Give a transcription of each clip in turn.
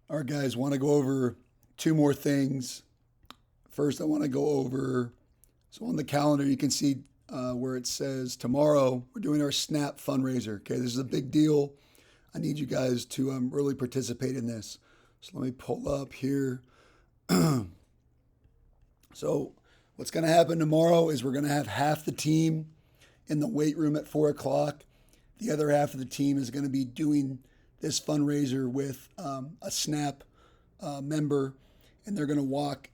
All right, guys, want to go over two more things. First, I want to go over, so on the calendar, you can see where it says tomorrow, we're doing our SNAP fundraiser. Okay, this is a big deal. I need you guys to really participate in this. So let me pull up here. So, what's going to happen tomorrow is we're going to have half the team in the weight room at 4 o'clock. The other half of the team is going to be doing this fundraiser with a SNAP member, and they're going to walk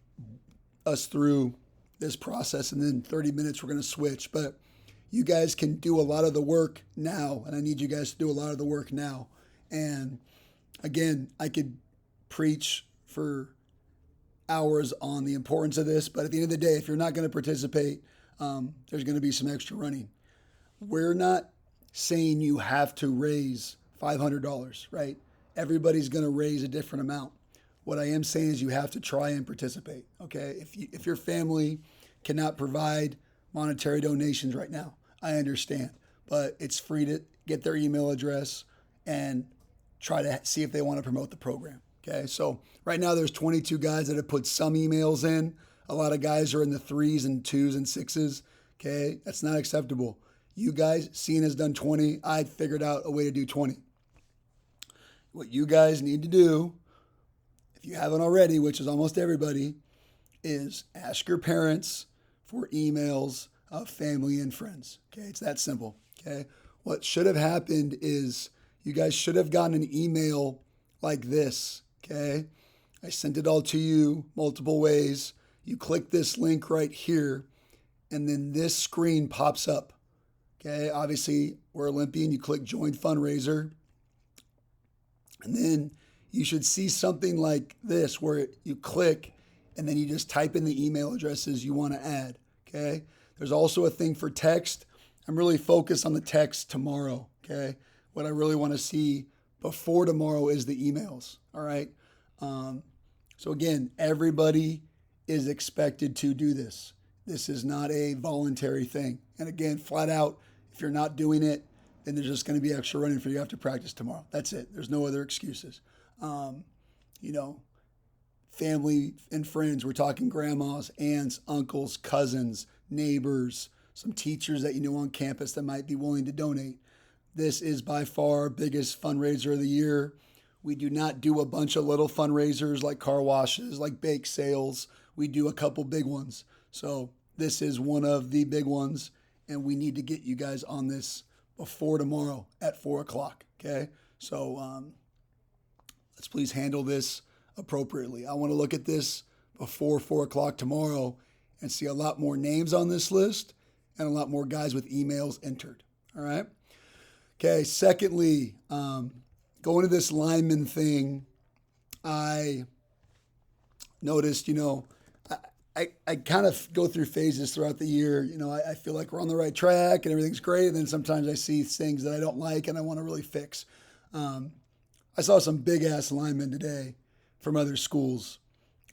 us through this process. And then 30 minutes, we're going to switch. But you guys can do a lot of the work now, and I need you guys to do a lot of the work now. And again, I could preach for hours on the importance of this, but at the end of the day, if you're not going to participate, there's going to be some extra running. We're not saying you have to raise $500, right? Everybody's going to raise a different amount. What I am saying is you have to try and participate, okay? If your family cannot provide monetary donations right now, I understand, but it's free to get their email address and try to see if they want to promote the program, okay? So right now there's 22 guys that have put some emails in. A lot of guys are in the 3s and 2s and 6s, okay? That's not acceptable. You guys, Cena has done 20. I figured out a way to do 20. What you guys need to do, if you haven't already, which is almost everybody, is ask your parents for emails of family and friends. Okay, it's that simple. Okay, what should have happened is you guys should have gotten an email like this. Okay, I sent it all to you multiple ways. You click this link right here, and then this screen pops up. Okay, obviously we're Olympian. You click join fundraiser, and then you should see something like this where you click and then you just type in the email addresses you want to add. Okay, there's also a thing for text. I'm really focused on the text tomorrow. Okay, what I really want to see before tomorrow is the emails. All right. So again, everybody is expected to do this. This is not a voluntary thing. And again, flat out, if you're not doing it, then there's just going to be extra running for you after practice tomorrow. That's it. There's no other excuses. You know, family and friends, we're talking grandmas, aunts, uncles, cousins, neighbors, some teachers that you know on campus that might be willing to donate. This is by far our biggest fundraiser of the year. We do not do a bunch of little fundraisers like car washes, like bake sales. We do a couple big ones. So this is one of the big ones, and we need to get you guys on this before tomorrow at 4 o'clock, okay? So let's please handle this appropriately. I want to look at this before 4 o'clock tomorrow and see a lot more names on this list and a lot more guys with emails entered, all right? Okay, secondly, going to this lineman thing, I noticed, I kind of go through phases throughout the year. I feel like we're on the right track and everything's great. And then sometimes I see things that I don't like and I want to really fix. I saw some big ass linemen today from other schools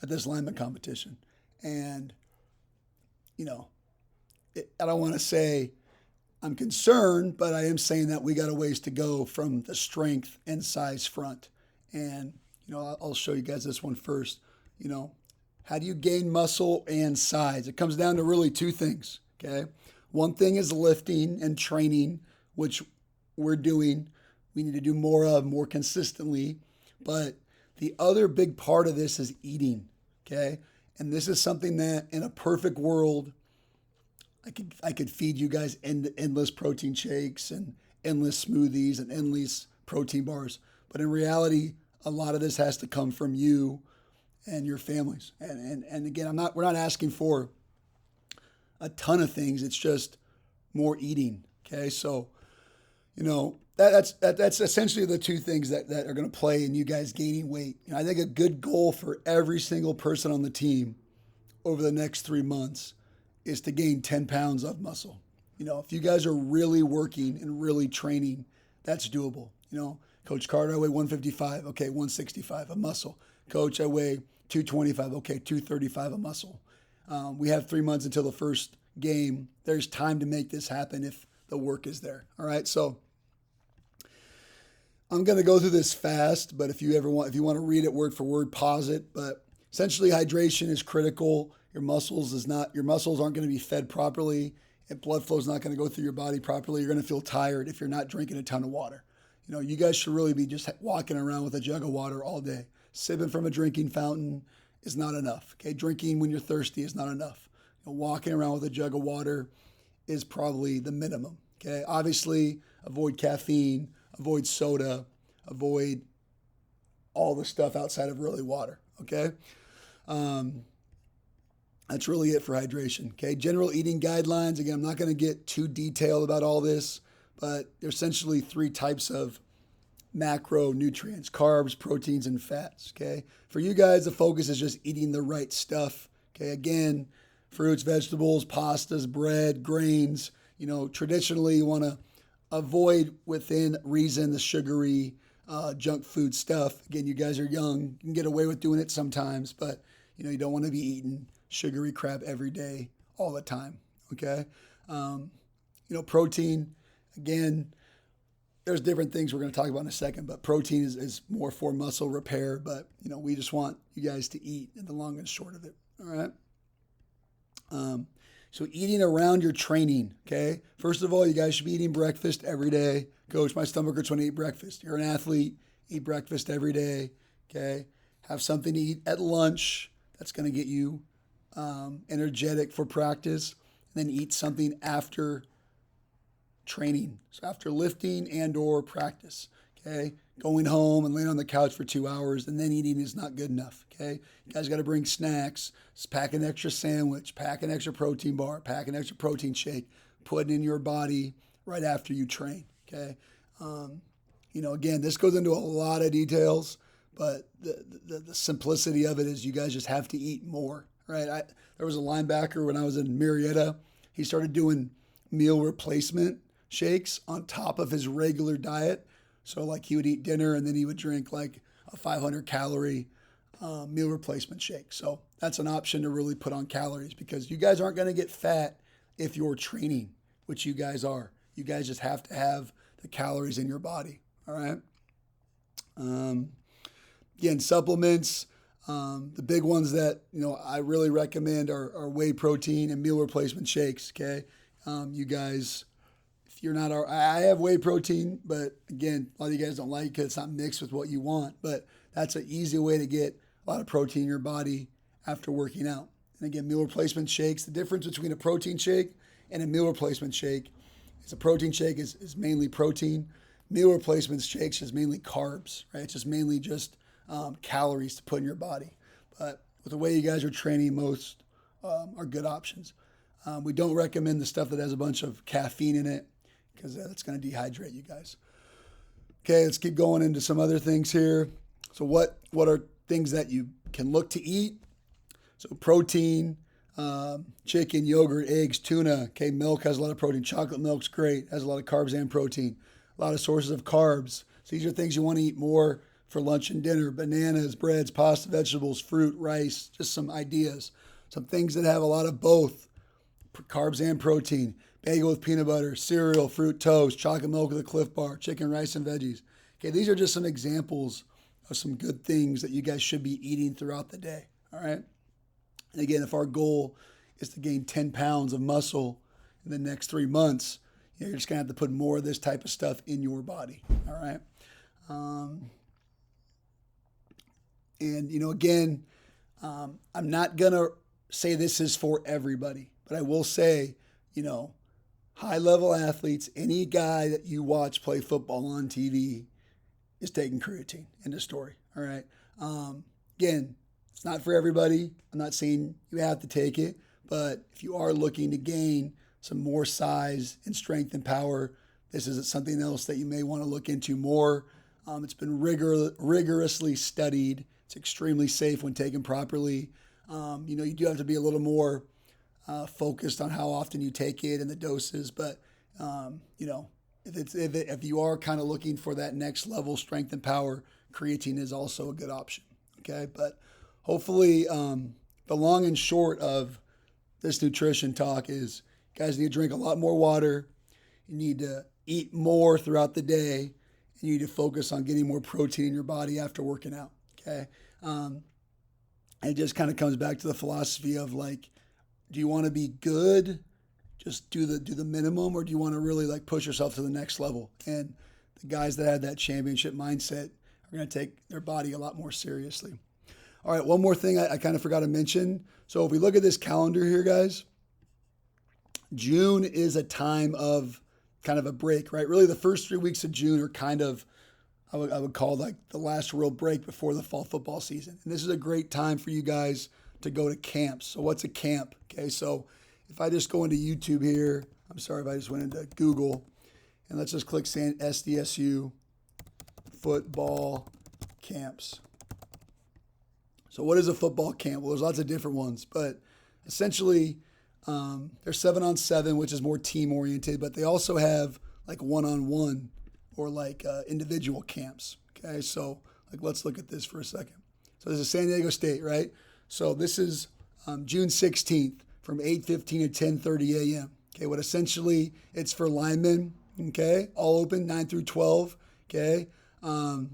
at this lineman competition. And, I don't want to say I'm concerned, but I am saying that we got a ways to go from the strength and size front. And, I'll show you guys this one first. How do you gain muscle and size? It comes down to really two things, okay? One thing is lifting and training, which we're doing. We need to do more of, more consistently. But the other big part of this is eating, okay? And this is something that in a perfect world, I could feed you guys endless protein shakes and endless smoothies and endless protein bars. But in reality, a lot of this has to come from you and your families. And again, we're not asking for a ton of things. It's just more eating. Okay. So, that's essentially the two things that are going to play in you guys gaining weight. I think a good goal for every single person on the team over the next 3 months is to gain 10 pounds of muscle. If you guys are really working and really training, that's doable. Coach Carter, I weigh 155. Okay, 165 of muscle. Coach, I weigh 225. Okay, 235 of muscle. We have 3 months until the first game. There's time to make this happen if the work is there. All right, so I'm going to go through this fast, but if you want to read it word for word, pause it. But essentially, hydration is critical. Your muscles aren't going to be fed properly, and blood flow is not going to go through your body properly. You're going to feel tired if you're not drinking a ton of water. You guys should really be just walking around with a jug of water all day. Sipping from a drinking fountain is not enough. Okay, drinking when you're thirsty is not enough. Walking around with a jug of water is probably the minimum. Okay, obviously avoid caffeine, avoid soda, avoid all the stuff outside of really water. Okay, that's really it for hydration. Okay, general eating guidelines. Again, I'm not going to get too detailed about all this, but there's essentially 3 types of macronutrients: carbs, proteins, and fats. Okay, for you guys, the focus is just eating the right stuff. Okay, again, fruits, vegetables, pastas, bread, grains. Traditionally you want to avoid within reason the sugary junk food stuff. Again, you guys are young, you can get away with doing it sometimes, but you don't want to be eating sugary crap every day all the time. Okay, protein. Again, there's different things we're going to talk about in a second, but protein is more for muscle repair. But we just want you guys to eat in the long and short of it. All right. So eating around your training, okay? First of all, you guys should be eating breakfast every day. Coach, my stomach hurts when I eat breakfast. You're an athlete, eat breakfast every day, okay? Have something to eat at lunch. That's going to get you energetic for practice. And then eat something after training. So after lifting and or practice, okay? Going home and laying on the couch for 2 hours and then eating is not good enough, okay? You guys got to bring snacks. Just pack an extra sandwich, pack an extra protein bar, pack an extra protein shake, put it in your body right after you train, okay? Again, this goes into a lot of details, but the simplicity of it is you guys just have to eat more, right? There was a linebacker when I was in Marietta. He started doing meal replacement shakes on top of his regular diet. So like he would eat dinner and then he would drink like a 500 calorie meal replacement shake. So that's an option to really put on calories because you guys aren't going to get fat if you're training, which you guys are. You guys just have to have the calories in your body. All right. Again, supplements. The big ones that I really recommend are whey protein and meal replacement shakes. Okay, you guys. You're not. I have whey protein, but again, a lot of you guys don't like it because it's not mixed with what you want. But that's an easy way to get a lot of protein in your body after working out. And again, meal replacement shakes. The difference between a protein shake and a meal replacement shake is a protein shake is mainly protein. Meal replacement shakes is mainly carbs, right? It's just mainly calories to put in your body. But with the way you guys are training, most are good options. We don't recommend the stuff that has a bunch of caffeine in it, because that's going to dehydrate you guys. Okay, let's keep going into some other things here. So what are things that you can look to eat? So protein, chicken, yogurt, eggs, tuna. Okay, milk has a lot of protein. Chocolate milk's great, has a lot of carbs and protein. A lot of sources of carbs. So these are things you want to eat more for lunch and dinner. Bananas, breads, pasta, vegetables, fruit, rice, just some ideas. Some things that have a lot of both carbs and protein. Bagel with peanut butter, cereal, fruit toast, chocolate milk with a Cliff Bar, chicken, rice, and veggies. Okay, these are just some examples of some good things that you guys should be eating throughout the day. All right. And again, if our goal is to gain 10 pounds of muscle in the next 3 months, you're just going to have to put more of this type of stuff in your body. All right. Again, I'm not going to say this is for everybody, but I will say, high-level athletes, any guy that you watch play football on TV is taking creatine. End of story. All right. Again, it's not for everybody. I'm not saying you have to take it, but if you are looking to gain some more size and strength and power, this is something else that you may want to look into more. It's been rigorously studied. It's extremely safe when taken properly. You do have to be a little more focused on how often you take it and the doses, but if you are kind of looking for that next level strength and power, creatine is also a good option. Okay, but hopefully the long and short of this nutrition talk is you guys need to drink a lot more water. You need to eat more throughout the day, and you need to focus on getting more protein in your body after working out. Okay. And it just kind of comes back to the philosophy of like, do you want to be good? Just do the minimum, or do you want to really like push yourself to the next level? And the guys that have that championship mindset are going to take their body a lot more seriously. All right, one more thing I kind of forgot to mention. So if we look at this calendar here, guys, June is a time of kind of a break, right? Really, the first 3 weeks of June are kind of, I would call like the last real break before the fall football season. And this is a great time for you guys to go to camps. So what's a camp? Okay, so if I just go into YouTube here, I'm sorry if I just went into Google, and let's just click SDSU football camps. So what is a football camp? Well, there's lots of different ones, but essentially they're 7-on-7, which is more team oriented, but they also have like one-on-one or like individual camps. Okay, so like let's look at this for a second. So this is San Diego State, right? So this is June 16th from 8:15 to 10:30 a.m. Okay, what essentially it's for linemen. Okay, all open 9 through 12. Okay, $100.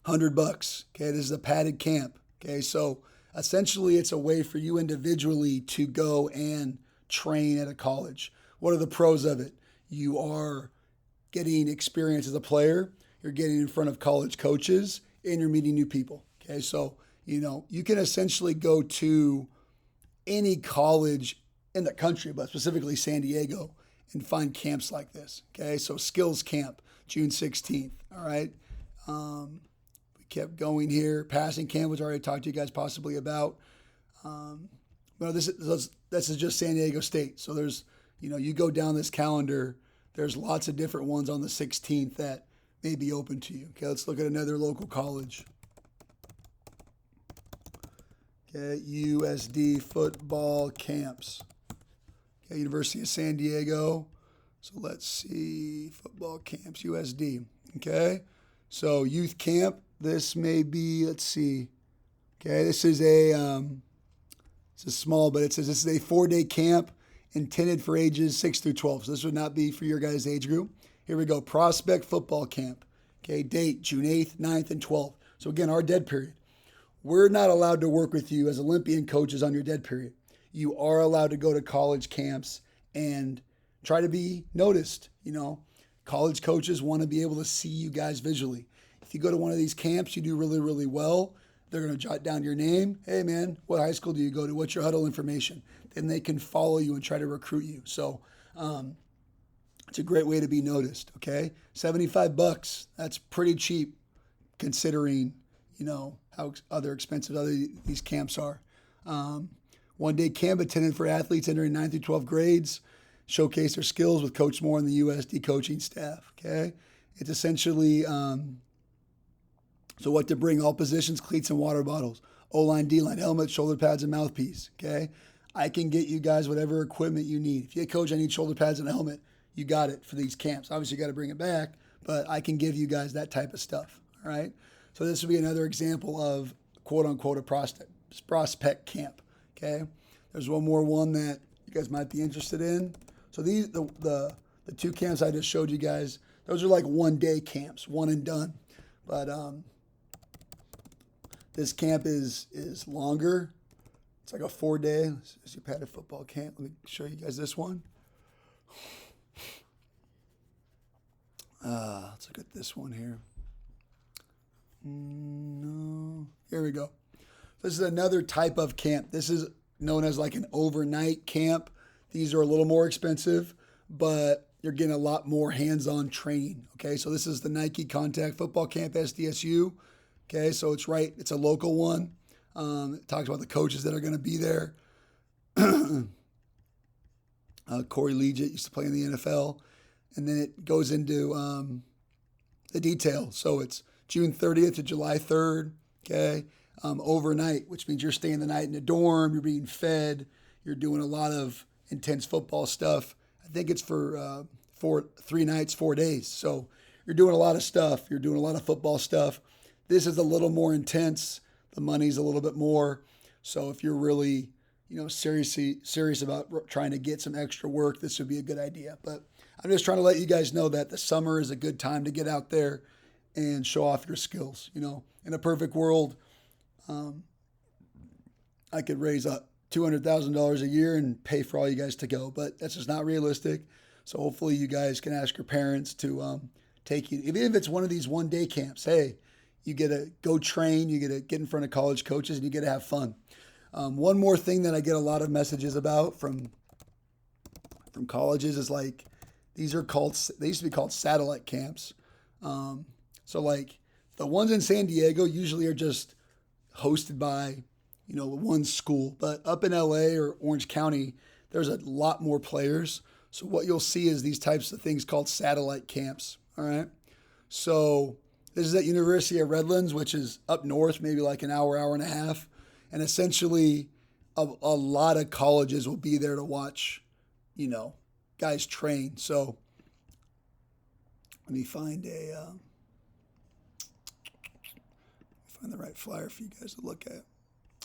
Okay, this is a padded camp. Okay, so essentially it's a way for you individually to go and train at a college. What are the pros of it? You are getting experience as a player, you're getting in front of college coaches, and you're meeting new people. Okay, so you can essentially go to any college in the country, but specifically San Diego, and find camps like this. Okay, so skills camp, June 16th. All right. We kept going here. Passing camp, which I already talked to you guys possibly about. Well, this is just San Diego State. So there's, you go down this calendar, there's lots of different ones on the 16th that may be open to you. Okay, let's look at another local college. Okay, USD football camps. Okay, University of San Diego. So let's see, football camps, USD. Okay, so youth camp. This may be, let's see. Okay, this is small, but it says this is a 4-day camp intended for ages 6 through 12. So this would not be for your guys' age group. Here we go, Prospect football camp. Okay, date June 8th, 9th, and 12th. So again, our dead period. We're not allowed to work with you as Olympian coaches on your dead period. You are allowed to go to college camps and try to be noticed. College coaches want to be able to see you guys visually. If you go to one of these camps, you do really, really well. They're going to jot down your name. Hey, man, what high school do you go to? What's your huddle information? Then they can follow you and try to recruit you. So it's a great way to be noticed, okay? $75, that's pretty cheap considering, how expensive these camps are. 1-day camp intended for athletes entering 9 through 12 grades, showcase their skills with Coach Moore and the USD coaching staff, okay? It's essentially, so what to bring, all positions, cleats and water bottles, O-line, D-line, helmet, shoulder pads, and mouthpiece, okay? I can get you guys whatever equipment you need. If you get, Coach, I need shoulder pads and a helmet, you got it for these camps. Obviously, you got to bring it back, but I can give you guys that type of stuff, all right? So this would be another example of, quote-unquote, a prospect camp, okay? There's one that you guys might be interested in. So these the two camps I just showed you guys, those are like 1-day camps, one and done. But this camp is longer. It's like a 4-day. This is your padded football camp. Let me show you guys this one. Let's look at this one here. No. Here we go. This is another type of camp. This is known as like an overnight camp. These are a little more expensive, but you're getting a lot more hands-on training. Okay, so this is the Nike Contact Football Camp, SDSU. Okay, so it's a local one. It talks about the coaches that are going to be there. Corey Liuget used to play in the NFL. And then it goes into the detail. So it's June 30th to July 3rd, okay? Overnight, which means you're staying the night in a dorm, you're being fed, you're doing a lot of intense football stuff. I think it's for 3 nights, 4 days. So you're doing a lot of stuff. You're doing a lot of football stuff. This is a little more intense. The money's a little bit more. So if you're really, serious about trying to get some extra work, this would be a good idea. But I'm just trying to let you guys know that the summer is a good time to get out there and show off your skills. In a perfect world, I could raise up $200,000 a year and pay for all you guys to go, but that's just not realistic. So hopefully you guys can ask your parents to take you, even if it's one of these one-day camps. Hey, you get to go train, you get to get in front of college coaches, and you get to have fun. One more thing that I get a lot of messages about from colleges is like they used to be called satellite camps. So like the ones in San Diego usually are just hosted by one school, but up in LA or Orange County, there's a lot more players. So what you'll see is these types of things called satellite camps. All right. So this is at University of Redlands, which is up north, maybe like an hour, hour and a half. And essentially a lot of colleges will be there to watch, guys train. So let me find find the right flyer for you guys to look at.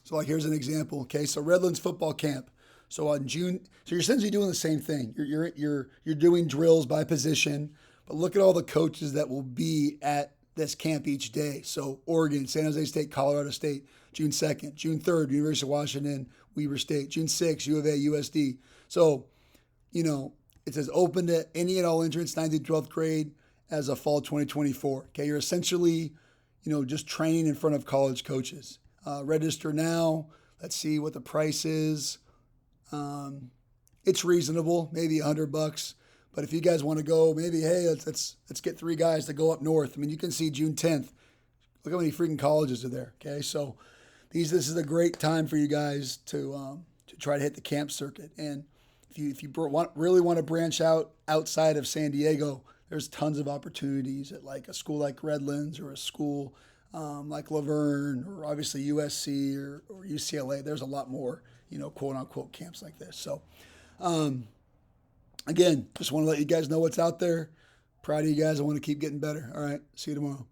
So like here's an example. Okay, so Redlands football camp. So on June, so you're essentially doing the same thing. You're doing drills by position, but look at all the coaches that will be at this camp each day. So Oregon, San Jose State, Colorado State, June 2nd, June 3rd, University of Washington, Weber State, June 6th, U of A, USD. So, it says open to any and all entrants, 9th through 12th grade as of fall 2024. Okay, you're essentially, just training in front of college coaches. Register now. Let's see what the price is. It's reasonable, maybe $100. But if you guys want to go, maybe hey, let's get 3 guys to go up north. I mean, you can see June 10th. Look how many freaking colleges are there. Okay, so this is a great time for you guys to try to hit the camp circuit. And if you really want to branch out outside of San Diego, there's tons of opportunities at like a school like Redlands or a school like Laverne or obviously USC or UCLA. There's a lot more, quote unquote camps like this. So, again, just want to let you guys know what's out there. Proud of you guys. I want to keep getting better. All right. See you tomorrow.